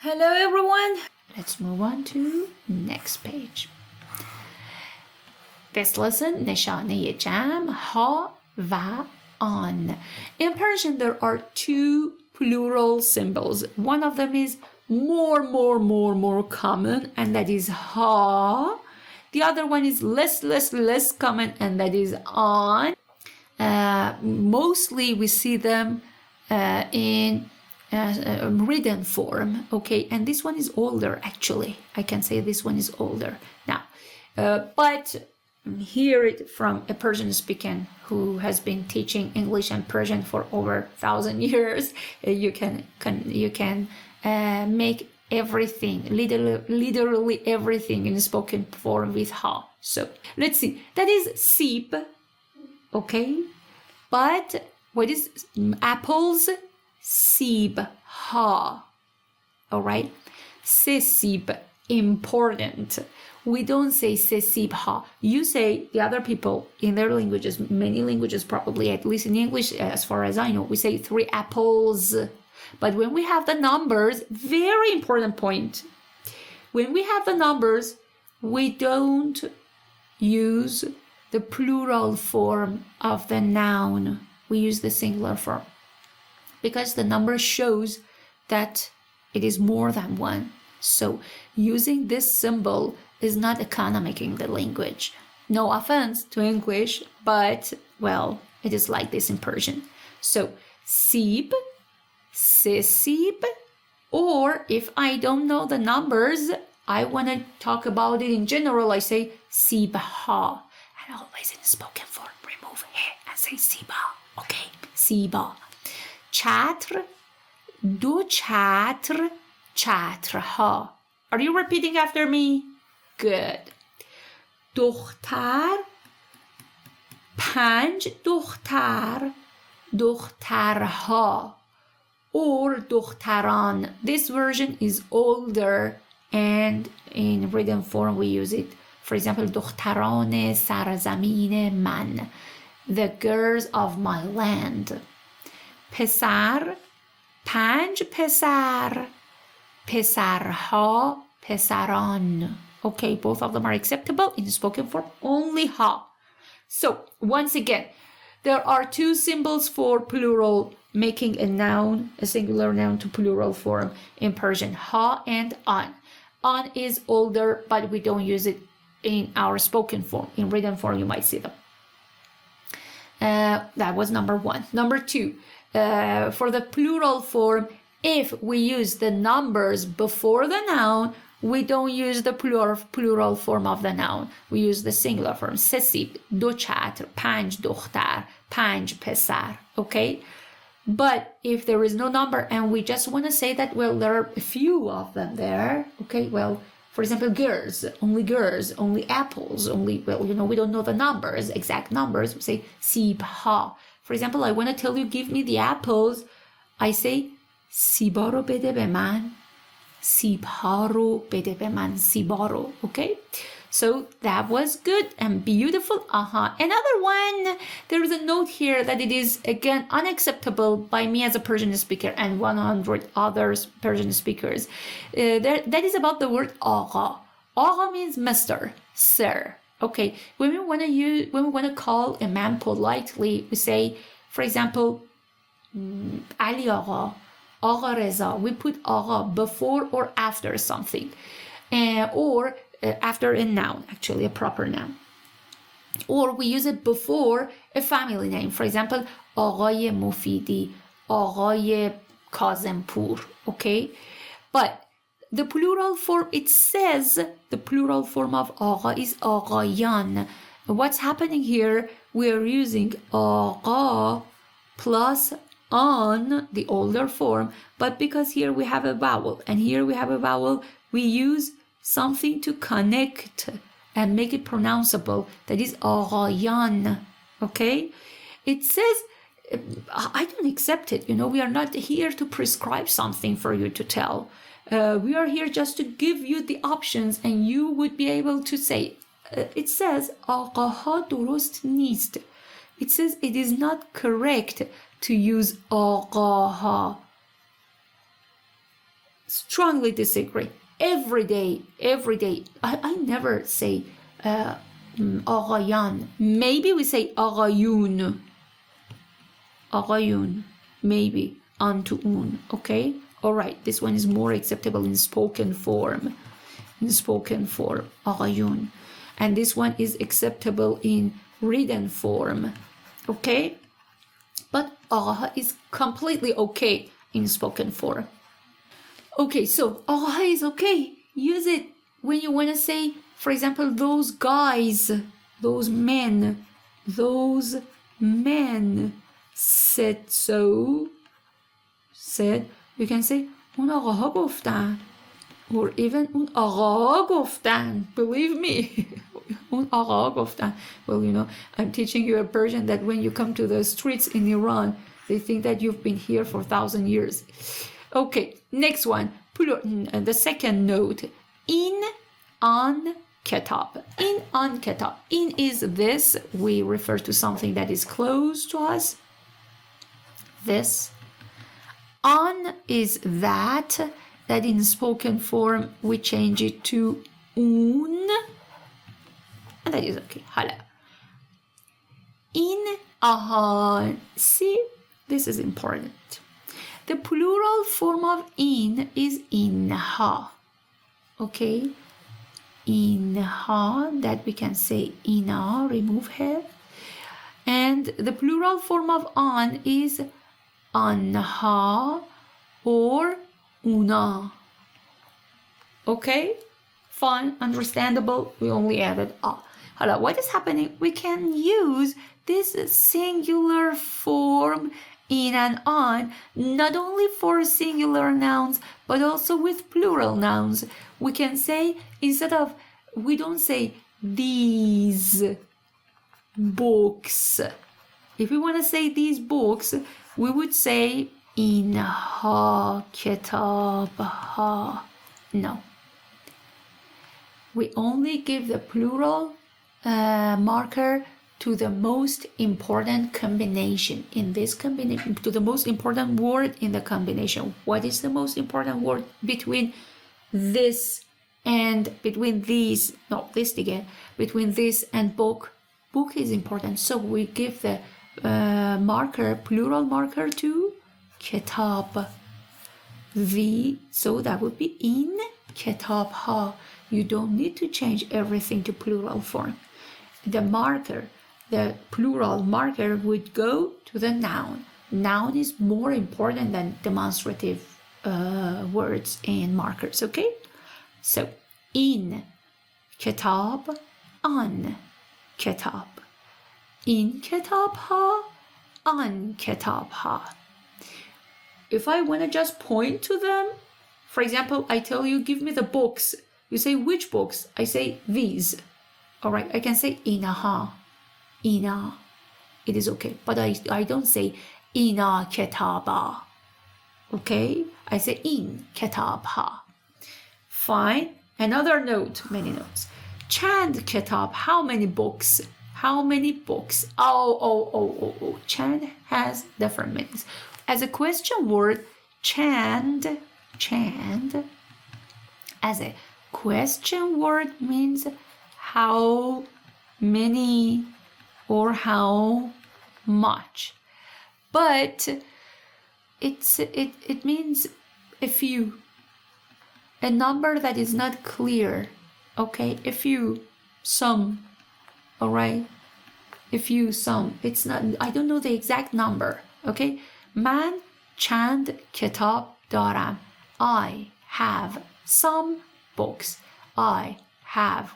Hello everyone. Let's move on to next page. This lesson نشانه جمع ها و آن. In Persian there are two plural symbols. One of them is more common, and that is ha. The other one is less common, and that is on. Mostly we see them in written form, okay, and this one is older. Actually, I can say this one is older now, but hear it from a Persian speaker who has been teaching English and Persian for over 1,000 years. You can make everything, literally everything in spoken form with ha. So let's see. That is sib, okay, but what is apples? Sib ha. All right. Se sib, important. We don't say se sib ha. You say, the other people in their languages, many languages probably, at least in English, as far as I know, we say 3 apples. But when we have the numbers, very important point. When we have the numbers, we don't use the plural form of the noun. We use the singular form, because the number shows that it is more than one. So using this symbol is not economic in the language. No offense to English, but, well, it is like this in Persian. So sib, sisib, or if I don't know the numbers, I want to talk about it in general, I say sibha. And always in spoken form, remove he and say siba, okay? Siba. چتر، دو چتر، چترها. Are you repeating after me? Good. دختر، 5 دختر، دخترها. Or دختران. This version is older, and in written form we use it. For example, دختران سرزمین من. The girls of my land. پسر، 5 پسر، پسرها، پسران. Okay, both of them are acceptable in spoken form, only ha. So, once again, there are 2 symbols for plural, making a noun, a singular noun to plural form in Persian, ha and an. An is older, but we don't use it in our spoken form. In written form, you might see them. That was number 1. Number 2. For the plural form, if we use the numbers before the noun, we don't use the plural form of the noun. We use the singular form. سه سیب، 2 چتر، 5 دختر، 5 پسر. Okay? But if there is no number and we just want to say that, well, there are a few of them there. Okay? Well, for example, girls, only apples, only, well, we don't know the numbers, exact numbers. We say سیب ها. For example, I want to tell you, give me the apples. I say, سیبا رو بده به من. سیب ها رو بده به من. سیبا رو. Okay? So that was good and beautiful. Another one, there is a note here that it is, again, unacceptable by me as a Persian speaker and 100 other Persian speakers. That is about the word آقا. آقا means Mr., sir. Okay, when we want to call a man politely, we say, for example, Ali Agha, Agha Reza. We put Agha before or after something, or after a noun, actually a proper noun. Or we use it before a family name. For example, آقای مفیدی, آقای کاظمپور. Okay, but the plural form, it says the plural form of آقا is آقایان. What's happening here? We are using آقا plus on, the older form, but because here we have a vowel and here we have a vowel, we use something to connect and make it pronounceable. That is آقایان. Okay? It says, I don't accept it. We are not here to prescribe something for you to tell. We are here just to give you the options and you would be able to say. It says آقاها درست نیست. It says it is not correct to use آقاها. strongly disagree. Every day. I never say آقایان. Maybe we say آقایون. Maybe آنتون. Okay? Alright, this one is more acceptable in spoken form. آقایون. And this one is acceptable in written form. Okay? But آقا is completely okay in spoken form. Okay, so آقا is okay. Use it when you want to say, for example, those guys, those men said so. You can say اون آقاها گفتن. Or even اون آقا گفتن. Believe me. اون آقا گفتن. Well, you know, I'm teaching you a Persian that when you come to the streets in Iran, they think that you've been here for 1,000 years. Okay, next one. The second note. In, on, ketab. In, on, ketab. In is this. We refer to something that is close to us. This. On is that in spoken form we change it to un, and that is okay. Hala. In, ahan. See, this is important. The plural form of in is inha. Okay, inha, that we can say ina, remove her. And the plural form of on is anha or una. Okay, fine, understandable. We only added a. Hala, what is happening? We can use this singular form in and on not only for singular nouns but also with plural nouns. We can say, instead of, we don't say these books. If we want to say these books, we would say inha kitabha. No. We only give the plural marker to the most important combination in this combination, to the most important word in the combination. What is the most important word between this and between these? No, this again. Between this and book. Book is important, so we give the marker, plural marker to kitab. So that would be in kitabha. You don't need to change everything to plural form. The marker, the plural marker would go to the noun. Noun is more important than demonstrative words and markers, okay? So, in kitab, on kitab. In kitabha, on kitabha. If I want to just point to them, for example, I tell you, give me the books. You say, which books? I say, these. All right, I can say inaha, ina. It is okay, but I don't say ina ketaba. Okay, I say in ketabha. Fine. Another note, many notes. Chand ketab, how many books? How many books? Oh. Chand has different meanings. As a question word, chand, as a question word means how many or how much, but it means a few, a number that is not clear. Okay, a few, some. All right, a few, some. It's not, I don't know the exact number. Okay, man chand kitab daram. I have some books. I have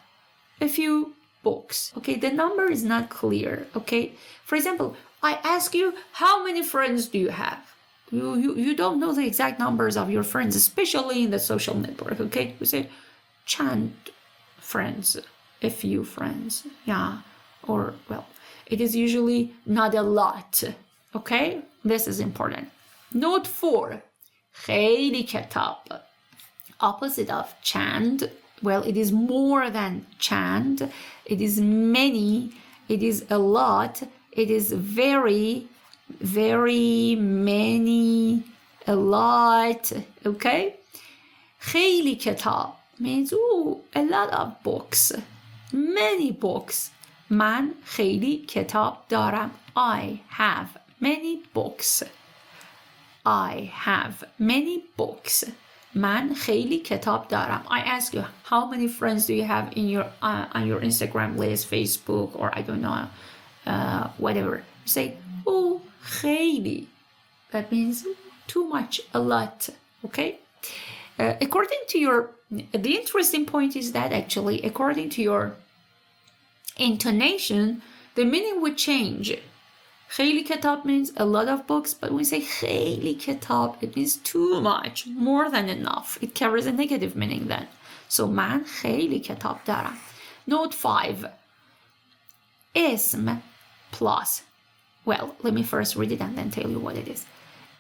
a few books. Okay, the number is not clear. Okay, for example, I ask you, how many friends do you have? You don't know the exact numbers of your friends, especially in the social network. Okay, you say chand friends, a few friends. Yeah, or well, it is usually not a lot. Okay, this is important. Note 4, خیلی کتاب. Opposite of chand. Well, it is more than chand. It is many. It is a lot. It is very, very many, a lot. Okay? خیلی کتاب means a lot of books. Many books. من خیلی کتاب دارم. I have many books. I have many books. من خیلی کتاب دارم. I ask you, how many friends do you have in your on your Instagram list, Facebook, or I don't know, whatever. You say, خیلی. That means too much, a lot. Okay? According to your, the interesting point is that actually, according to your intonation, the meaning would change. خیلی کتاب means a lot of books, but when we say خیلی کتاب, it means too much, more than enough. It carries a negative meaning then. So من خیلی کتاب دارم. Note 5. اسم plus. Well, let me first read it and then tell you what it is.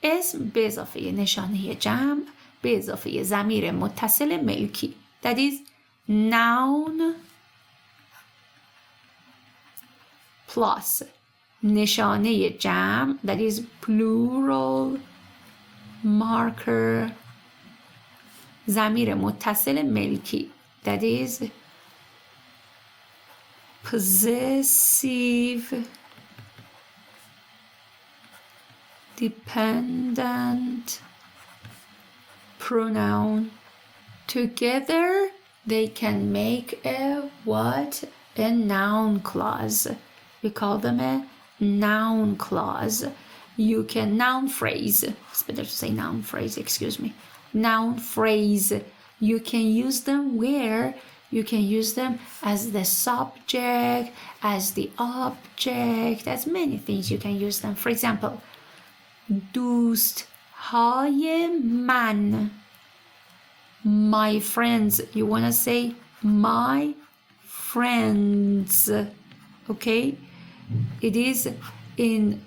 اسم به اضافه نشانه جمع به اضافه ضمیر متصل ملکی. That is noun plus نشانه جمع, that is plural marker, ضمیر متصل ملکی, that is possessive dependent pronoun. Together they can make a what? A noun clause. We call them a noun clause. You can noun phrase. It's better to say noun phrase, excuse me. Noun phrase. You can use them where? You can use them as the subject, as the object, as many things you can use them. For example, دوست‌های من. My friends. You want to say my friends. Okay? It is in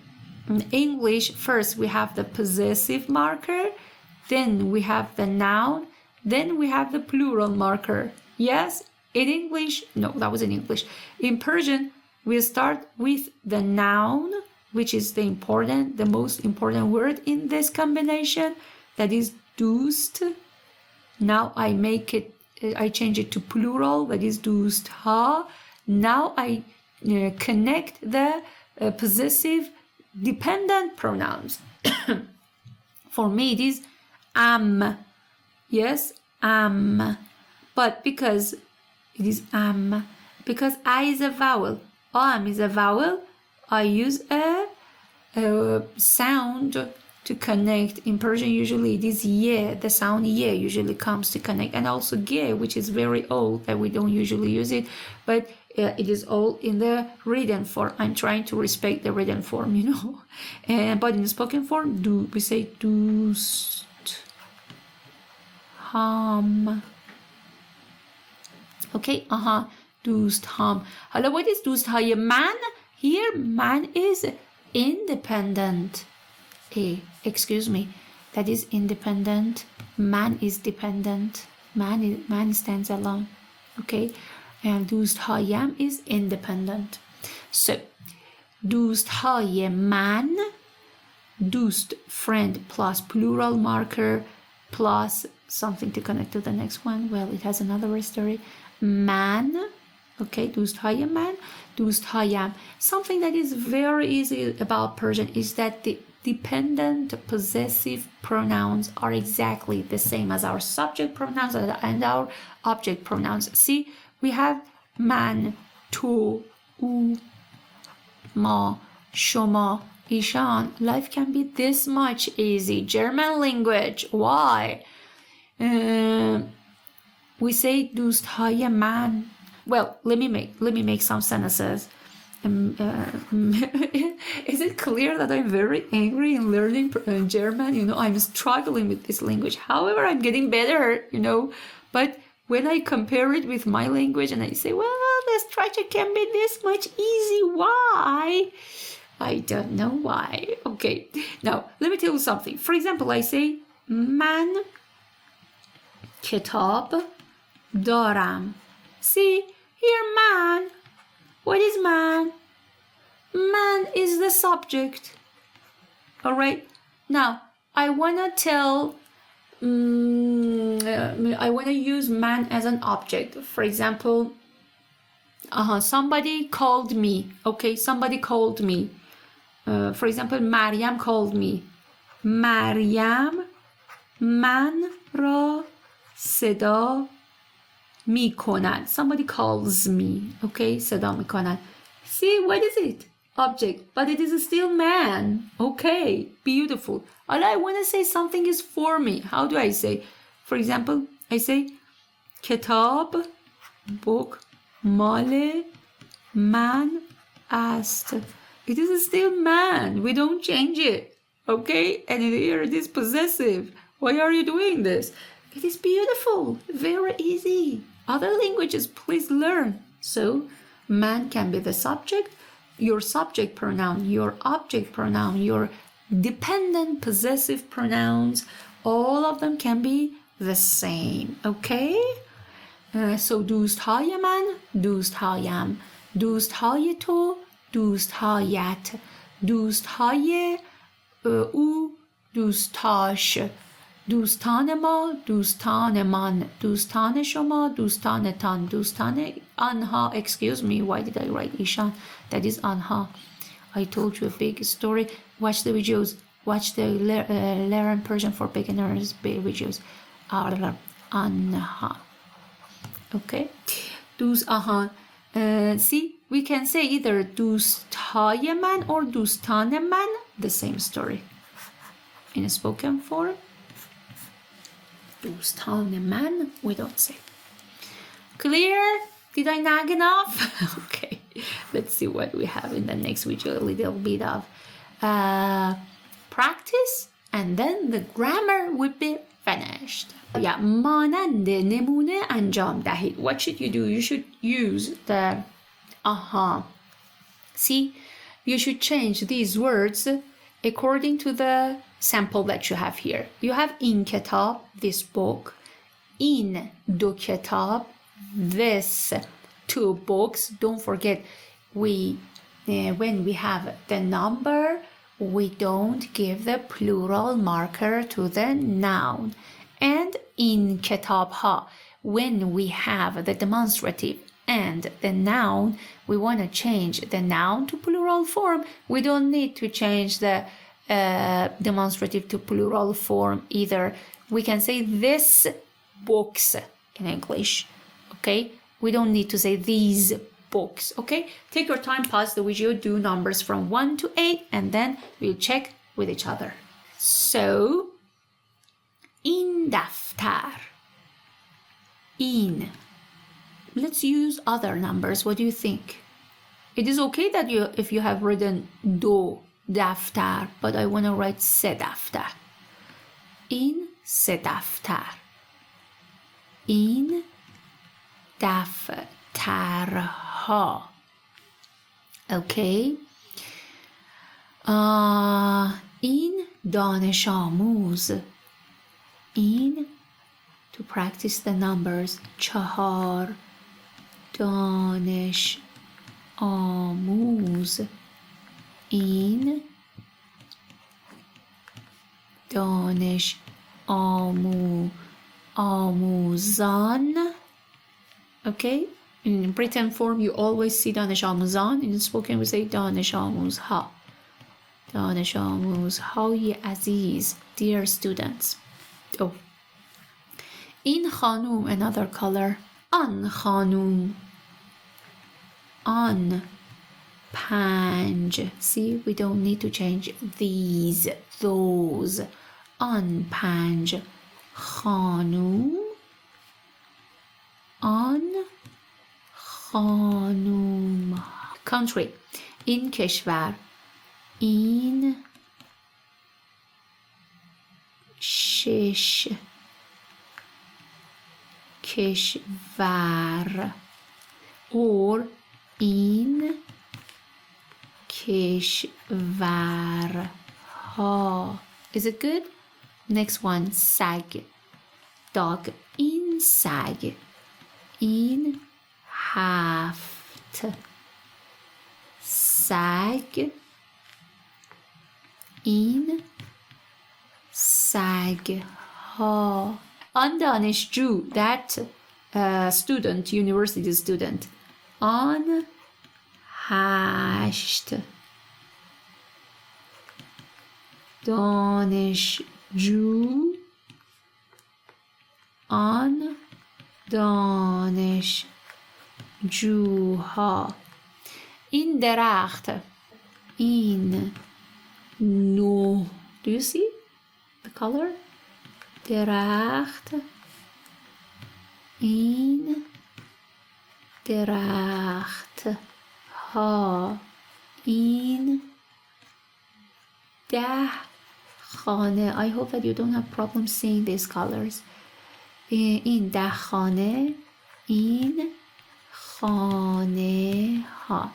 English, first we have the possessive marker, then we have the noun, then we have the plural marker. Yes? In English, no, that was in English. In Persian, we start with the noun, which is the most important word in this combination. That is دوست. Now I change it to plural, that is دوست‌ها. Now I connect the possessive dependent pronouns. For me it is am. Yes, am. But because it is am, because I is a vowel, am is a vowel, I use a sound to connect. In Persian usually it is ye, the sound ye usually comes to connect, and also ge, which is very old that we don't usually use it, but it is all in the written form. I'm trying to respect the written form, you know. But in the spoken form, we say dost ham. Okay, dost ham. Hello, what is dost های man? Here, man is independent. Excuse me, that is independent. Man is dependent. Man stands alone. Okay, and دوست هایم is independent. So, دوست های من, دوست, friend plus plural marker plus something to connect to the next one. Well, it has another story. Man. Okay, دوست های من, دوست هایم. Something that is very easy about Persian is that the dependent possessive pronouns are exactly the same as our subject pronouns and our object pronouns. See, we have من, تو, او, ما, شما, ایشان. Life can be this much easy. German language. Why? We say دوست های من. Well, let me make some sentences. Is it clear that I'm very angry in learning German? You know, I'm struggling with this language. However, I'm getting better, you know. But when I compare it with my language and I say, well, the structure can be this much easy. Why? I don't know why. Okay. Now, let me tell you something. For example, I say, من کتاب دارم. See, here man. What is man? Man is the subject. All right. Now, I want to tell I want to use man as an object. For example, somebody called me. Okay, somebody called me. For example, Maryam called me. Maryam من را صدا می کند. Somebody calls me. Okay, صدا می کند. See, what is it? Object, but it is still man. Okay, beautiful. All I want to say something is for me. How do I say? For example, I say کتاب book مال من است. It is still man. We don't change it. Okay? And here it is possessive. Why are you doing this? It is beautiful. Very easy. Other languages, please learn. So, man can be the subject, your subject pronoun, your object pronoun, your dependent possessive pronouns. All of them can be the same. Okay? So دوستهای من دوستهایم دوستهای تو دوستهایت دوستهای او دوستاش دوستان ما دوستانمان دوستان شما دوستانتان دوستان آنها. Excuse me, why did I write Ishan? That is آنها. I told you a big story. Watch the videos. Watch the Learn Persian for Beginners videos. آنها. Okay, see, we can say either دوستهای من or دوستان من, the same story. In a spoken form, دوستان من, we don't say. Clear? Did I nag enough? Okay, let's see what we have in the next video. A little bit of practice, and then the grammar would be finished. Yeah, مانند نمونه انجام دهید. What should you do? You should use the See, you should change these words according to the sample that you have here. You have in kitab, this book, in do kitab, this two books. Don't forget, when we have the number, we don't give the plural marker to the noun. And in kitab ha, when we have the demonstrative and the noun, we want to change the noun to plural form. We don't need to change the demonstrative to plural form either. We can say this books in English. Okay, we don't need to say these books. Okay, take your time, pause the video, do numbers from 1 to 8, and then we'll check with each other. So این دفتر in. Let's use other numbers. What do you think? It is okay that if you have written دو دفتر, but I want to write سه دفتر. این سه دفتر. این دفترها. Okay. این دانش آموز. In, to practice the numbers, چهار دانش آموز. این دانش آموزان. Okay, in written form you always see دانش آموزان. In spoken we say دانش آموزها. دانش آموزهای عزیز, dear students. Oh, این خانوم, another color. آن خانوم. آن پنج. See, we don't need to change these, those. آن پنج خانوم. آن خانوم. Country. این کشور. این شش کشور. or این کشورها. Is it good? Next one, سگ. dog. این سگ. این هفت سگ. این سگ ها. آن دانشجو that student university student آن 8 دانشجو آن دانشجوها این درخت این نو do you see the color درخت این درخت ها این 10 خانه I hope that you don't have problems seeing these colors این 10 خانه این خانه ها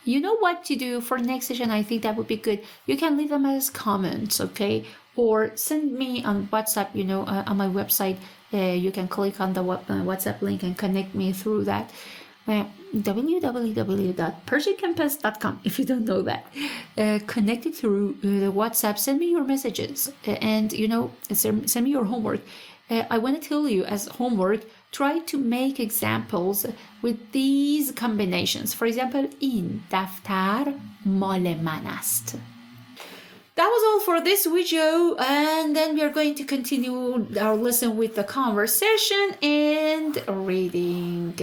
You know what to do for next session. I think that would be good. You can leave them as comments, okay? Or send me on WhatsApp, on my website. You can click on the WhatsApp link and connect me through that. www.persiancampus.com if you don't know that. Connect it through the WhatsApp. Send me your messages and, send me your homework. I want to tell you as homework, try to make examples with these combinations. For example, این دفتر مال من است. That was all for this video, and then we are going to continue our lesson with the conversation and reading.